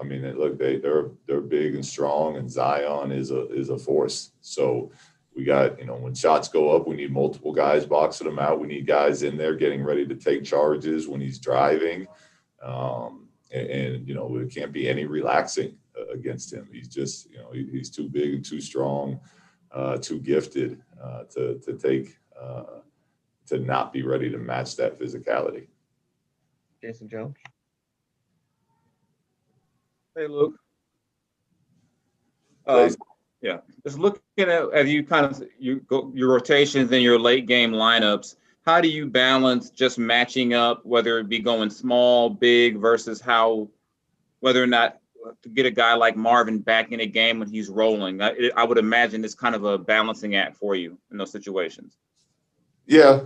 I mean, look, they're big and strong, and Zion is a force. So we got, when shots go up, we need multiple guys boxing them out. We need guys in there getting ready to take charges when he's driving. It can't be any relaxing against him. He's just, he's too big and too strong, too gifted to not be ready to match that physicality. Jason Jones. Hey, Luke. Yeah. Just looking at as you your rotations and your late game lineups, how do you balance just matching up, whether it be going small, big versus whether or not to get a guy like Marvin back in a game when he's rolling? I would imagine it's kind of a balancing act for you in those situations. Yeah.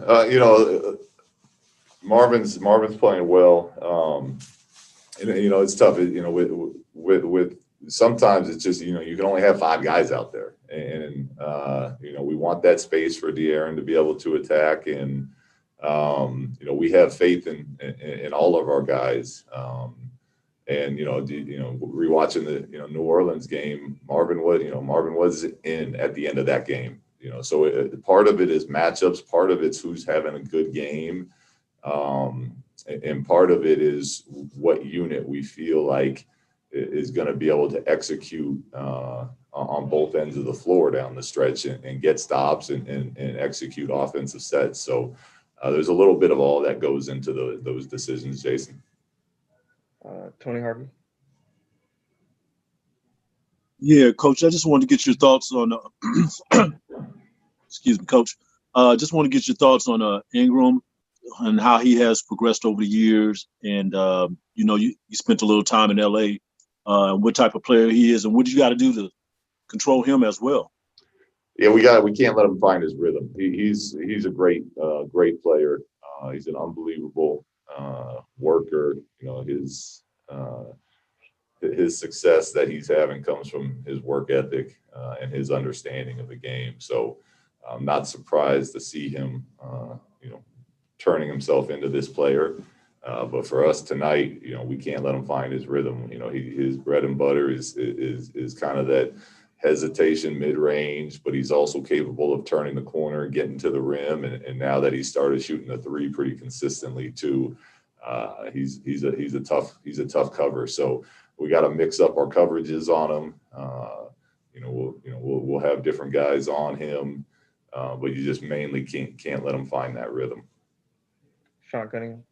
Marvin's playing well. It's tough, with sometimes it's just, you can only have 5 guys out there, and we want that space for De'Aaron to be able to attack, and we have faith in all of our guys. Rewatching the New Orleans game, Marvin was in at the end of that game. So part of it is matchups, part of it's who's having a good game, and part of it is what unit we feel like is going to be able to execute on both ends of the floor down the stretch and get stops and execute offensive sets. So there's a little bit of all that goes into those decisions, Jason. Tony Harvey. Yeah, Coach, I just wanted to get your thoughts on excuse me, Coach. Just want to get your thoughts on Ingram and how he has progressed over the years. And, you spent a little time in L.A., what type of player he is and what you got to do to control him as well. Yeah, we can't let him find his rhythm. He's a great player. He's an unbelievable worker. His success that he's having comes from his work ethic and his understanding of the game. So I'm not surprised to see him, turning himself into this player. But for us tonight, we can't let him find his rhythm. His bread and butter is kind of that hesitation mid-range, but he's also capable of turning the corner and getting to the rim. And now that he started shooting the 3 pretty consistently too, he's a tough cover. So we got to mix up our coverages on him. We'll have different guys on him, but you just mainly can't let him find that rhythm. Sean Cunningham.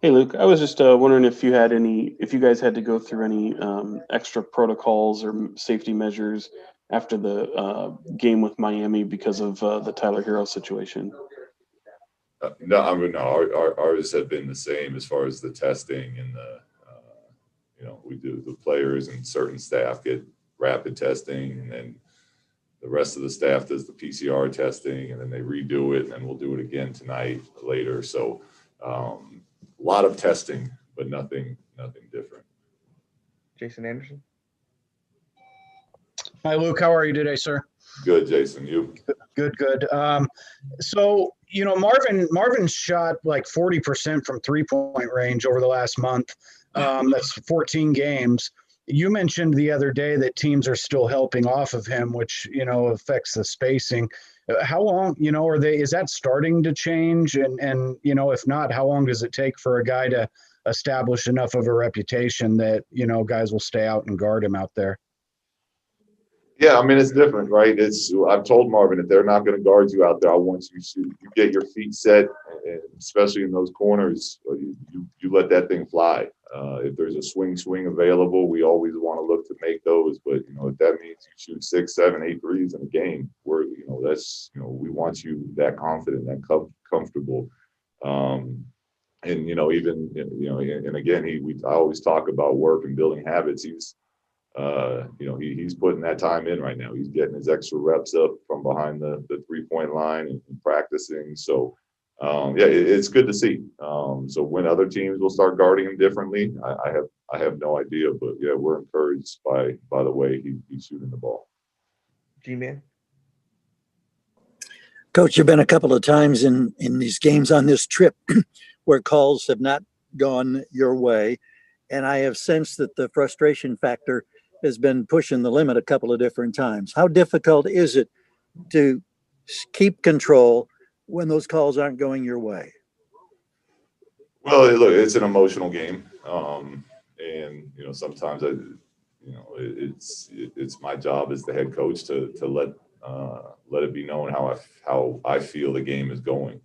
Hey, Luke, I was just wondering if you guys had to go through any extra protocols or safety measures after the game with Miami because of the Tyler Hero situation. No, ours have been the same as far as the testing and we do, the players and certain staff get rapid testing, and then the rest of the staff does the PCR testing, and then they redo it, and then we'll do it again tonight later. So a lot of testing, but nothing different. Jason Anderson. Hi, Luke. How are you today, sir? Good, Jason. You? Good. So, Marvin shot like 40% from 3-point range over the last month. That's 14 games. You mentioned the other day that teams are still helping off of him, which, affects the spacing. How long, is that starting to change? And if not, how long does it take for a guy to establish enough of a reputation that, guys will stay out and guard him out there? Yeah, I mean, it's different, right? I've told Marvin, if they're not going to guard you out there, I want you to get your feet set, and especially in those corners, you let that thing fly. If there's a swing available, we always want to look to make those. But if that means you shoot 6, 7, 8 threes in a game, we want you that confident, that comfortable. And again, I always talk about work and building habits. He's putting that time in right now. He's getting his extra reps up from behind the 3-point line and practicing. So, it's good to see. So when other teams will start guarding him differently, I have no idea. But yeah, we're encouraged by the way he's shooting the ball. G-Man. Coach, you've been a couple of times in these games on this trip where calls have not gone your way. and I have sensed that the frustration factor has been pushing the limit a couple of different times. How difficult is it to keep control when those calls aren't going your way? Well, look, it's an emotional game, and sometimes it's my job as the head coach to let it be known how I feel the game is going.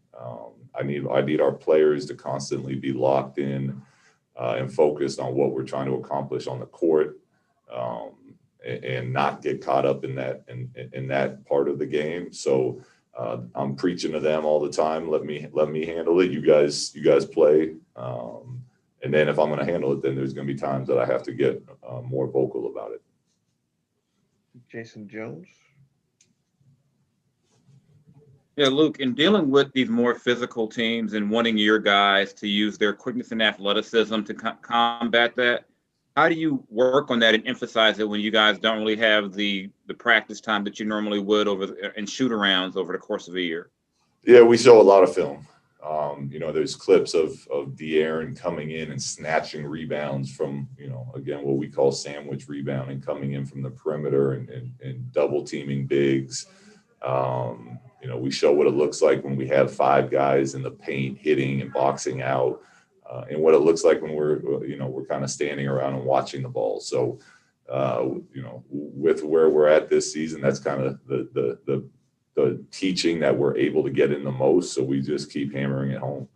I need our players to constantly be locked in and focused on what we're trying to accomplish on the court, and not get caught up in that part of the game. So I'm preaching to them all the time. Let me handle it. You guys play. And then if I'm going to handle it, then there's going to be times that I have to get more vocal about it. Jason Jones. Yeah, Luke, in dealing with these more physical teams and wanting your guys to use their quickness and athleticism to combat that, how do you work on that and emphasize it when you guys don't really have the practice time that you normally would in shoot-arounds over the course of a year? Yeah, we show a lot of film. There's clips of De'Aaron coming in and snatching rebounds from, again, what we call sandwich rebounding, coming in from the perimeter and double teaming bigs. We show what it looks like when we have 5 guys in the paint hitting and boxing out, and what it looks like when we're kind of standing around and watching the ball. So, with where we're at this season, that's kind of the teaching that we're able to get in the most. So we just keep hammering it home.